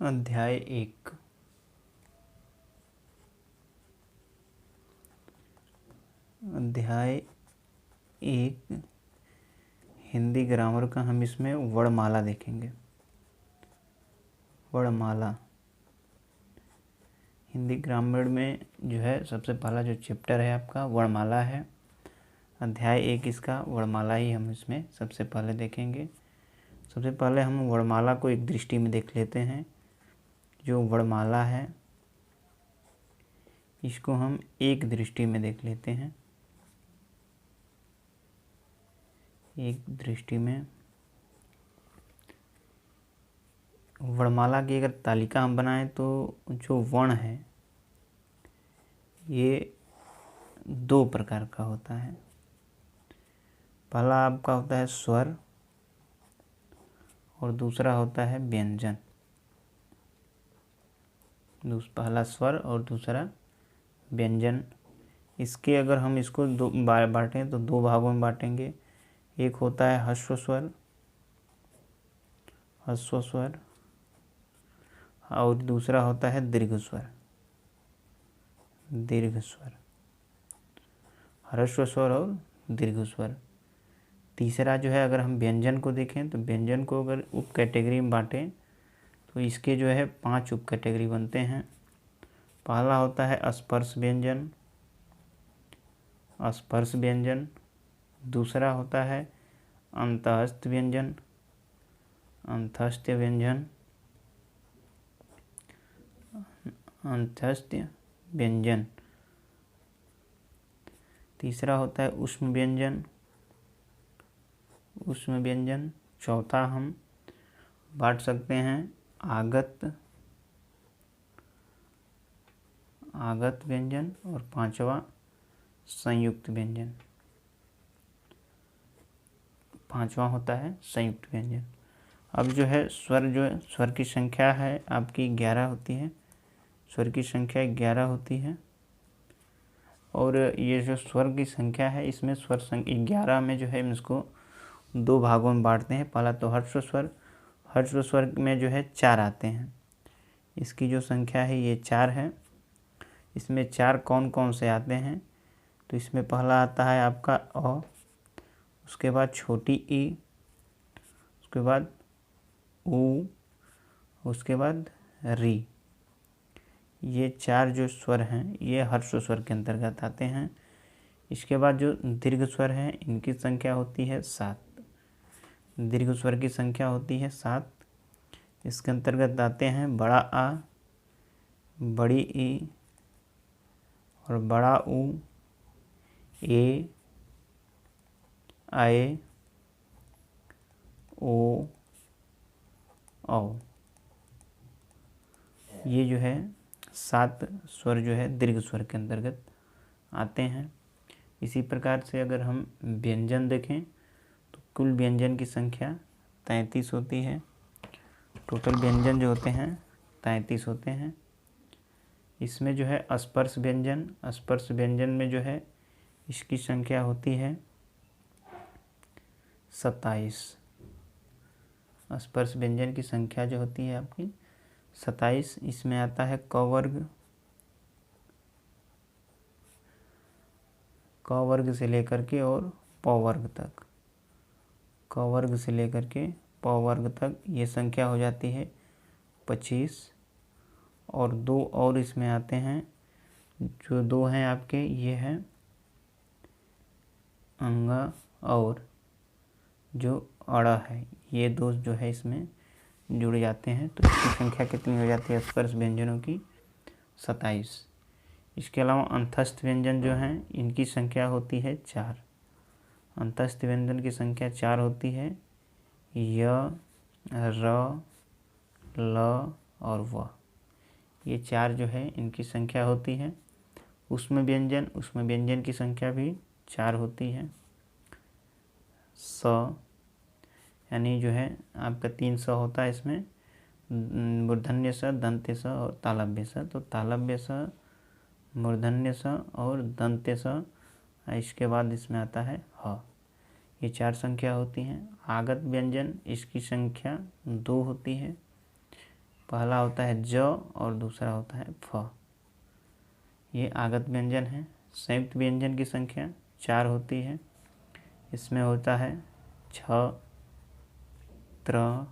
अध्याय 1। अध्याय 1 हिंदी ग्रामर का हम इसमें वर्णमाला देखेंगे। वर्णमाला हिंदी ग्रामर में जो है सबसे पहला जो चैप्टर है आपका वर्णमाला है। अध्याय 1 इसका वर्णमाला ही हम इसमें सबसे पहले देखेंगे। सबसे पहले हम वर्णमाला को एक दृष्टि में देख लेते हैं। जो वर्णमाला है इसको हम एक दृष्टि में देख लेते हैं। एक दृष्टि में वर्णमाला की अगर तालिका हम बनाएं तो जो वर्ण है ये दो प्रकार का होता है। पहला आपका होता है स्वर और दूसरा होता है व्यंजन। पहला स्वर और दूसरा व्यंजन। इसके अगर हम इसको दो बांटें तो दो भागों में बांटेंगे। एक होता है ह्रस्व स्वर, ह्रस्व स्वर, और दूसरा होता है दीर्घ स्वर, दीर्घ स्वर। ह्रस्व स्वर और दीर्घ स्वर। तीसरा जो है अगर हम व्यंजन को देखें तो व्यंजन को अगर उप कैटेगरी में बांटें तो इसके जो है 5 उप कैटेगरी बनते हैं। पहला होता है स्पर्श व्यंजन, स्पर्श व्यंजन। दूसरा होता है अंतःस्थ व्यंजन, अंतःस्थ व्यंजन, अंतःस्थ व्यंजन। तीसरा होता है ऊष्म व्यंजन, ऊष्म व्यंजन। चौथा हम बांट सकते हैं आगत, आगत व्यंजन। और पांचवा संयुक्त व्यंजन, पांचवा होता है संयुक्त व्यंजन। अब जो है स्वर की संख्या है आपकी 11 होती है। स्वर की संख्या 11 होती है। और ये जो स्वर की संख्या है इसमें स्वर संख्या 11 में जो है इसको दो भागों में बांटते हैं। पहला तो ह्रस्व स्वर, ह्रस्व स्वर में जो है 4 आते हैं। इसकी जो संख्या है ये 4 है। इसमें 4 कौन कौन से आते हैं तो इसमें पहला आता है आपका अ, उसके बाद छोटी ई, उसके बाद ऊ, उसके बाद री। ये 4 जो स्वर हैं ये ह्रस्व स्वर के अंतर्गत आते हैं। इसके बाद जो दीर्घ स्वर हैं इनकी संख्या होती है 7। दीर्घ स्वर की संख्या होती है 7। इसके अंतर्गत आते हैं बड़ा आ, बड़ी ई और बड़ा ऊ, ए, आए, ओ, औ। ये जो है 7 स्वर जो है दीर्घ स्वर के अंतर्गत आते हैं। इसी प्रकार से अगर हम व्यंजन देखें तो कुल व्यंजन की संख्या 33 होती है। टोटल व्यंजन जो होते हैं 33 होते हैं। इसमें जो है स्पर्श व्यंजन, स्पर्श व्यंजन में जो है इसकी संख्या होती है 27। स्पर्श व्यंजन की संख्या जो होती है आपकी 27। इसमें आता है क वर्ग, क वर्ग से लेकर के और प वर्ग तक, क वर्ग से लेकर के प वर्ग तक ये संख्या हो जाती है 25। और दो और इसमें आते हैं, जो दो हैं आपके ये हैं अंगा और जो अड़ा है, ये दो जो है इसमें जुड़ जाते हैं। तो इसकी संख्या कितनी हो जाती है स्पर्श व्यंजनों की 27। इसके अलावा अंतःस्थ व्यंजन जो हैं इनकी संख्या होती है 4। अंतःस्थ व्यंजन की संख्या 4 होती है। य, र, ल और व, ये 4 जो है इनकी संख्या होती है। ऊष्म व्यंजन, ऊष्म व्यंजन की संख्या भी 4 होती है। स यानी जो है आपका 3 स होता है इसमें, मूर्धन्य स, दंत्य स और तालव्य स। तो तालव्य स, मूर्धन्य स और दंत्य स। इसके बाद इसमें आता है ह। ये 4 संख्या होती हैं। आगत व्यंजन इसकी संख्या 2 होती है। पहला होता है ज और दूसरा होता है फ। ये आगत व्यंजन है। संयुक्त व्यंजन की संख्या 4 होती है। इसमें होता है छ, त्र,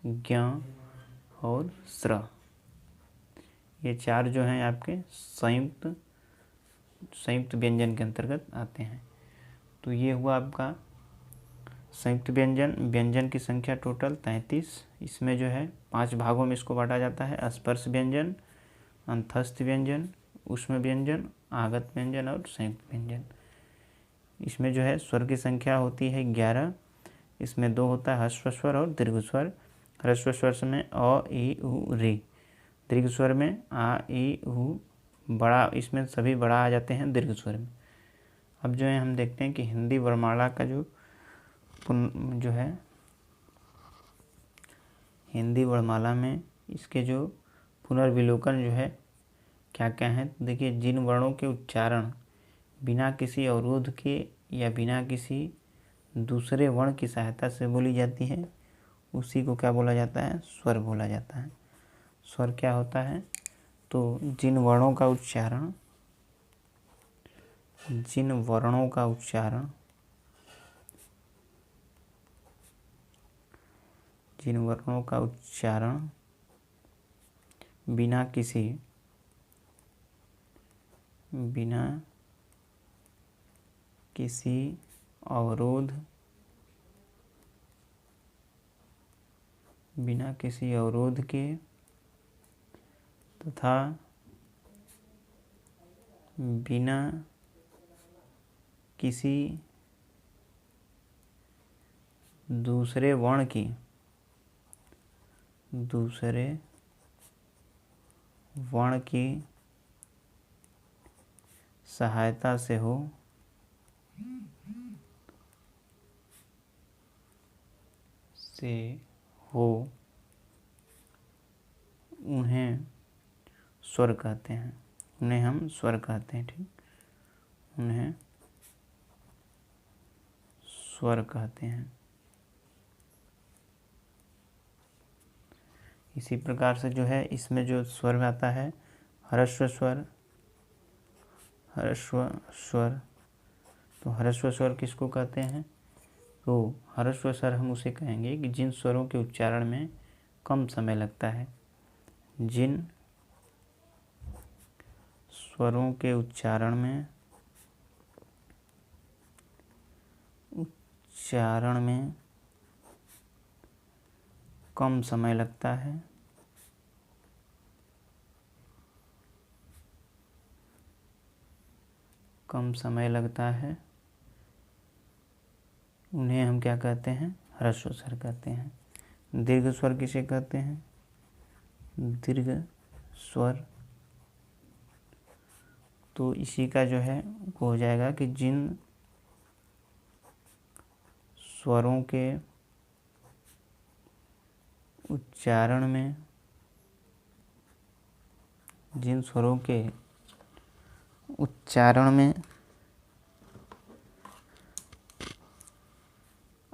ज्ञ और स्र। ये 4 जो हैं आपके संयुक्त व्यंजन के अंतर्गत आते हैं। तो ये हुआ आपका संयुक्त व्यंजन की संख्या टोटल 33। इसमें जो है 5 भागों में इसको बांटा जाता है। स्पर्श व्यंजन, अंतस्थ व्यंजन, ऊष्म व्यंजन, आगत व्यंजन और संयुक्त व्यंजन। इसमें जो है स्वर की संख्या होती है 11। इसमें 2 होता है ह्रस्व स्वर और दीर्घ स्वर। ह्रस्व स्वर में अ, ई, उ, री। दीर्घ स्वर में आ, ई, उ, बड़ा, इसमें सभी बड़ा आ जाते हैं दीर्घ स्वर में। अब जो है हम देखते हैं कि हिंदी वर्णमाला का जो है हिंदी वर्णमाला में इसके जो पुनर्विलोकन जो है क्या क्या है। देखिए, जिन वर्णों के उच्चारण बिना किसी अवरोध के या बिना किसी दूसरे वर्ण की सहायता से बोली जाती है उसी को क्या बोला जाता है, स्वर बोला जाता है। स्वर क्या होता है, तो जिन वर्णों का उच्चारण बिना किसी अवरोध के तथा बिना किसी दूसरे वर्ण की सहायता से हो उन्हें स्वर कहते हैं। उन्हें हम स्वर कहते हैं। ठीक, उन्हें स्वर कहते हैं। इसी प्रकार से जो है इसमें जो स्वर आता है ह्रस्व स्वर। तो ह्रस्व स्वर किसको कहते हैं, तो ह्रस्व स्वर हम उसे कहेंगे कि जिन स्वरों के उच्चारण में कम समय लगता है। जिन स्वरों के उच्चारण में कम समय लगता है, उन्हें हम क्या कहते हैं, ह्रस्व स्वर कहते हैं। दीर्घ स्वर किसे कहते हैं, दीर्घ स्वर तो इसी का जो है वो हो जाएगा कि जिन स्वरों के उच्चारण में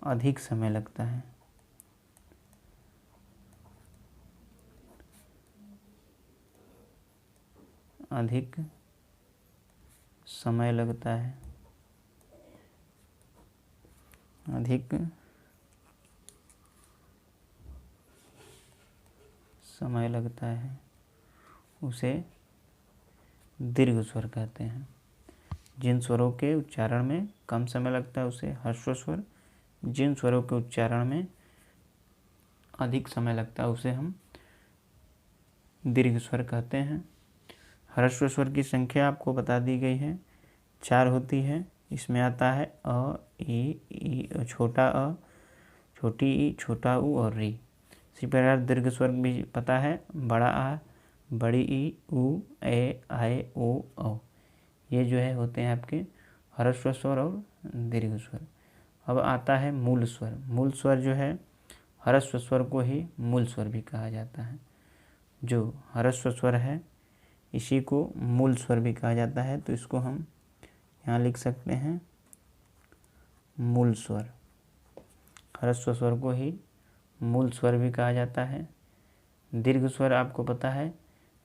अधिक समय लगता है, अधिक समय लगता है उसे दीर्घ स्वर कहते हैं। जिन स्वरों के उच्चारण में कम समय लगता है उसे ह्रस्व स्वर, जिन स्वरों के उच्चारण में अधिक समय लगता है उसे हम दीर्घ स्वर कहते हैं। ह्रस्व स्वर की संख्या आपको बता दी गई है, 4 होती है। इसमें आता है अ, ई, छोटा अ, छोटी ई, छोटा उ और री। इसी प्रकार दीर्घ स्वर भी पता है, बड़ा आ, बड़ी ई, उ, ए, आए, ओ, औ। ये जो है होते हैं आपके ह्रस्व स्वर और दीर्घ स्वर। अब आता है मूल स्वर। मूल स्वर जो है ह्रस्व स्वर को ही मूल स्वर भी कहा जाता है। जो ह्रस्व स्वर है इसी को मूल स्वर भी कहा जाता है। तो इसको हम यहाँ लिख सकते हैं मूल स्वर। ह्रस्व स्वर को ही मूल स्वर भी कहा जाता है। दीर्घ स्वर आपको पता है,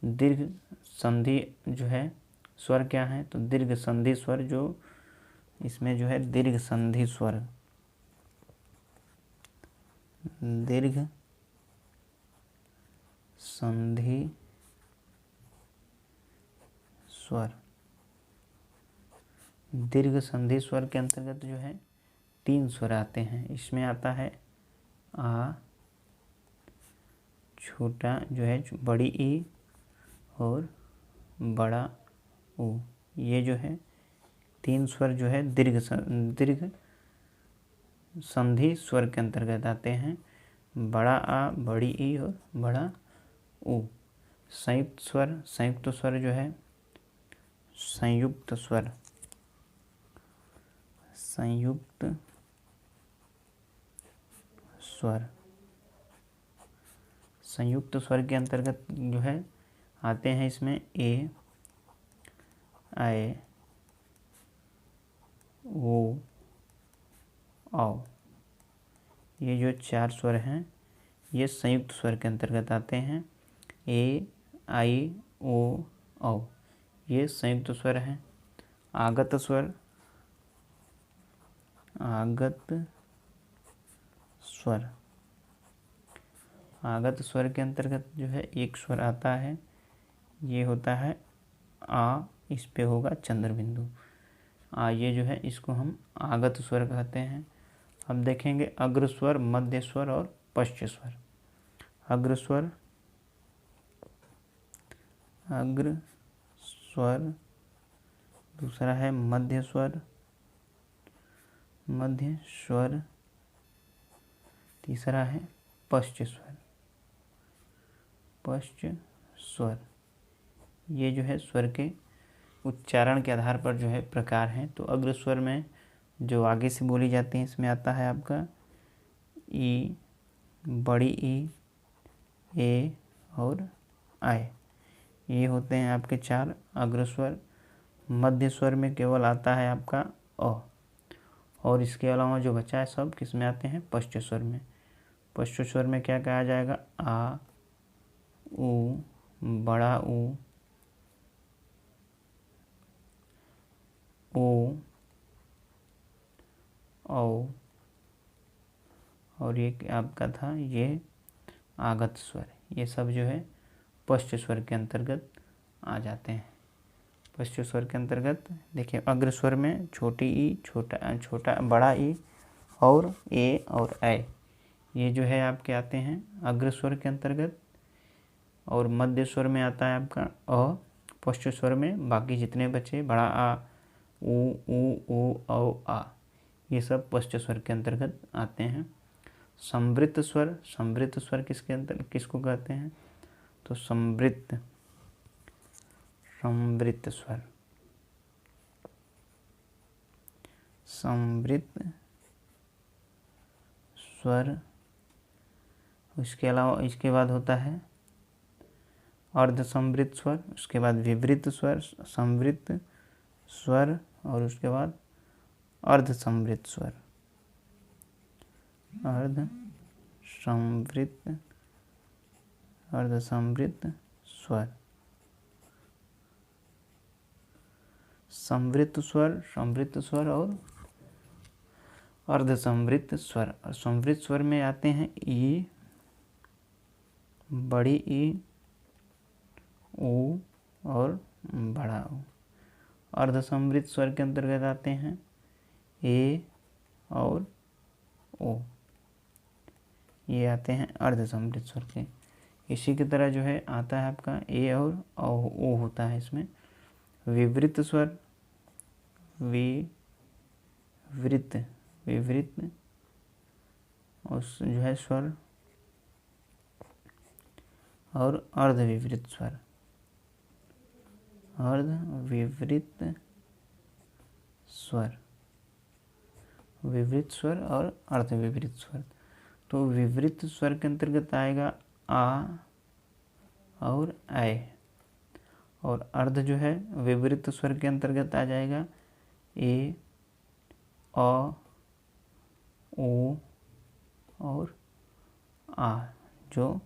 दीर्घ संधि जो है स्वर क्या है, तो दीर्घ संधि स्वर, जो इसमें जो है दीर्घ संधि स्वर, दीर्घ संधि स्वर, दीर्घ संधि स्वर के अंतर्गत जो है 3 स्वर आते हैं। इसमें आता है आ, छोटा जो है बड़ी ई और बड़ा ऊ। ये जो है 3 स्वर जो है दीर्घ संधि स्वर के अंतर्गत आते हैं। बड़ा आ, बड़ी ई और बड़ा ऊ। संयुक्त स्वर जो है संयुक्त स्वर, संयुक्त स्वर, संयुक्त स्वर के अंतर्गत जो है आते हैं इसमें ए, आए, ओ, औ। ये जो 4 स्वर हैं ये संयुक्त स्वर के अंतर्गत आते हैं। ए, आई, ओ, औ, ये संयुक्त स्वर हैं। आगत स्वर, आगत स्वर, आगत स्वर के अंतर्गत जो है एक स्वर आता है, ये होता है आ, इस पे होगा चंद्र बिंदु आ। ये जो है इसको हम आगत स्वर कहते हैं। अब देखेंगे अग्र स्वर, मध्य स्वर और पश्च स्वर। अग्र स्वर, अग्र स्वर, दूसरा है मध्य स्वर, मध्य स्वर, तीसरा है पश्च स्वर, पश्च स्वर। ये जो है स्वर के उच्चारण के आधार पर जो है प्रकार हैं। तो अग्र स्वर में जो आगे से बोली जाती हैं इसमें आता है आपका ई, बड़ी ई, ए और आए। ये होते हैं आपके 4 अग्र स्वर। मध्य स्वर में केवल आता है आपका अ, और इसके अलावा जो बचा है सब किस में आते हैं, पश्च स्वर में। पश्च स्वर में क्या कहा जाएगा, आ, ऊ, बड़ा ऊ, ओ, औ, और ये आपका था ये आगत स्वर। ये सब जो है पश्च स्वर के अंतर्गत आ जाते हैं। पश्च स्वर के अंतर्गत देखिए अग्र स्वर में छोटी ई, छोटा बड़ा ई और ए और ऐ, ये जो है आपके आते हैं अग्र स्वर के अंतर्गत। और मध्य स्वर में आता है आपका अ। पश्च स्वर में बाकी जितने बचे बड़ा आ, ऊ, औ, आ, ये सब पश्च स्वर के अंतर्गत आते हैं। संवृत्त स्वर किसको कहते हैं, तो संवृत्त स्वर, संवृत्त स्वर। इसके अलावा इसके बाद होता है अर्ध संवृत्त स्वर, उसके बाद विवृत्त स्वर, संवृत्त स्वर, और उसके बाद अर्ध संवृत्त स्वर, अर्ध संवृत्त स्वर। संवृत्त स्वर और अर्ध संवृत्त स्वर। और संवृत्त स्वर में आते हैं ई, बड़ी ई, ऊ और बड़ा ऊ। अर्ध संवृत्त स्वर के अंतर्गत आते हैं ए और ओ, ये आते हैं अर्ध संवृत्त स्वर के। इसी की तरह जो है आता है आपका ए और ओ होता है इसमें। विवृत्त स्वर, विवृत्त और जो है स्वर, और अर्ध विवृत्त स्वर, अर्ध विवृत्त स्वर, विवृत्त स्वर और अर्ध विवृत्त स्वर। तो विवृत्त स्वर के अंतर्गत आएगा आ और ऐ, और अर्ध जो है विवृत्त स्वर के अंतर्गत आ जाएगा ए, अ, ओ और आ, जो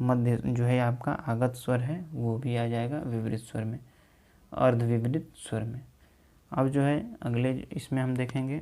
मध्य जो है आपका आगत स्वर है वो भी आ जाएगा विपरीत स्वर में, अर्ध विपरीत स्वर में। अब जो है अगले इसमें हम देखेंगे